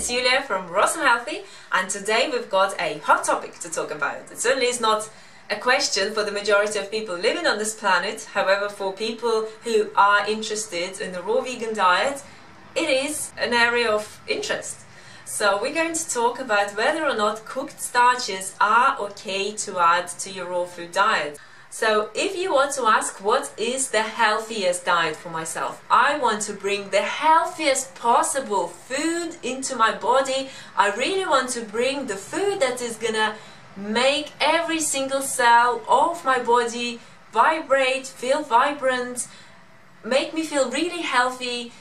it's Julia from Raw and Healthy, and today we've got a hot topic to talk about. It certainly is not a question for the majority of people living on this planet. However, for people who are interested in the raw vegan diet, it is an area of interest. So we're going to talk about whether or not cooked starches are okay to add to your raw food diet. So if you want to ask what is the healthiest diet for myself, I want to bring the healthiest possible food into my body. I really want to bring the food that is gonna make every single cell of my body vibrate, feel vibrant, make me feel really healthy.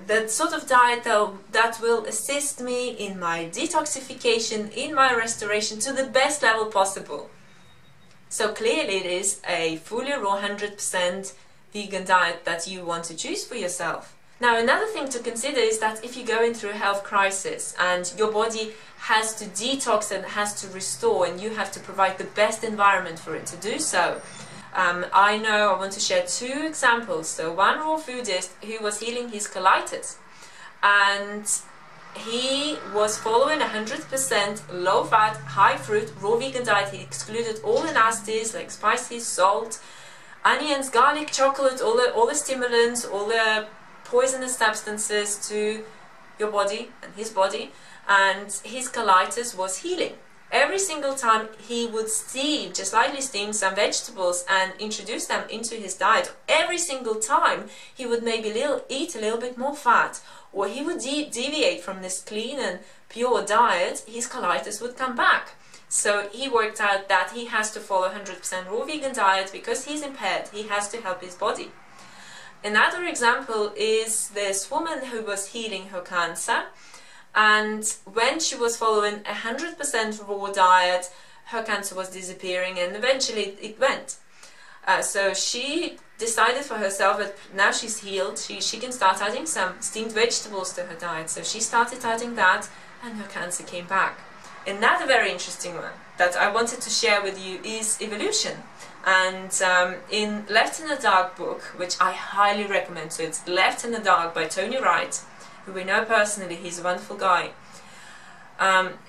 That sort of diet that will assist me in my detoxification, in my restoration to the best level possible. So clearly it is a fully raw 100% vegan diet that you want to choose for yourself. Now another thing to consider is that if you're going through a health crisis and your body has to detox and has to restore, and you have to provide the best environment for it to do so. I want to share two examples. So one raw foodist who was healing his colitis, and he was following 100% low-fat, high-fruit, raw vegan diet. He excluded all the nasties like spices, salt, onions, garlic, chocolate, all the stimulants, all the poisonous substances to your body and his body, and his colitis was healing. Every single time he would steam, just lightly steam some vegetables and introduce them into his diet, every single time he would maybe eat a little bit more fat, or he would deviate from this clean and pure diet, his colitis would come back. So he worked out that he has to follow 100% raw vegan diet because he's impaired, he has to help his body. Another example is this woman who was healing her cancer, and when she was following 100% raw diet, her cancer was disappearing, and eventually it went. So she decided for herself that now she's healed, she can start adding some steamed vegetables to her diet. So she started adding that, and her cancer came back. Another very interesting one that I wanted to share with you is evolution. And in Left in the Dark book, which I highly recommend, so it's Left in the Dark by Tony Wright, who we know personally, he's a wonderful guy.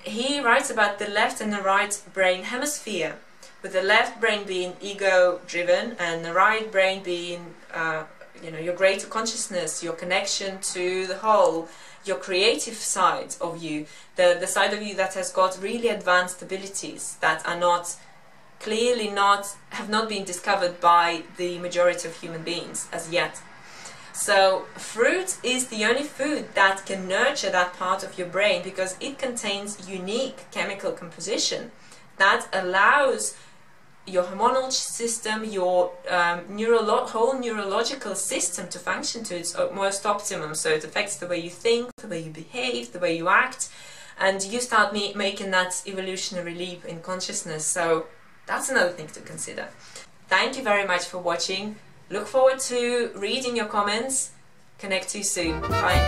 He writes about the left and the right brain hemisphere, with the left brain being ego-driven and the right brain being, your greater consciousness, your connection to the whole, your creative side of you, the side of you that has got really advanced abilities that are have not been discovered by the majority of human beings as yet. So fruit is the only food that can nurture that part of your brain because it contains unique chemical composition that allows your hormonal system, your whole neurological system to function to its most optimum. So it affects the way you think, the way you behave, the way you act, and you start making that evolutionary leap in consciousness. So that's another thing to consider. Thank you very much for watching. Look forward to reading your comments. Connect to you soon. Bye.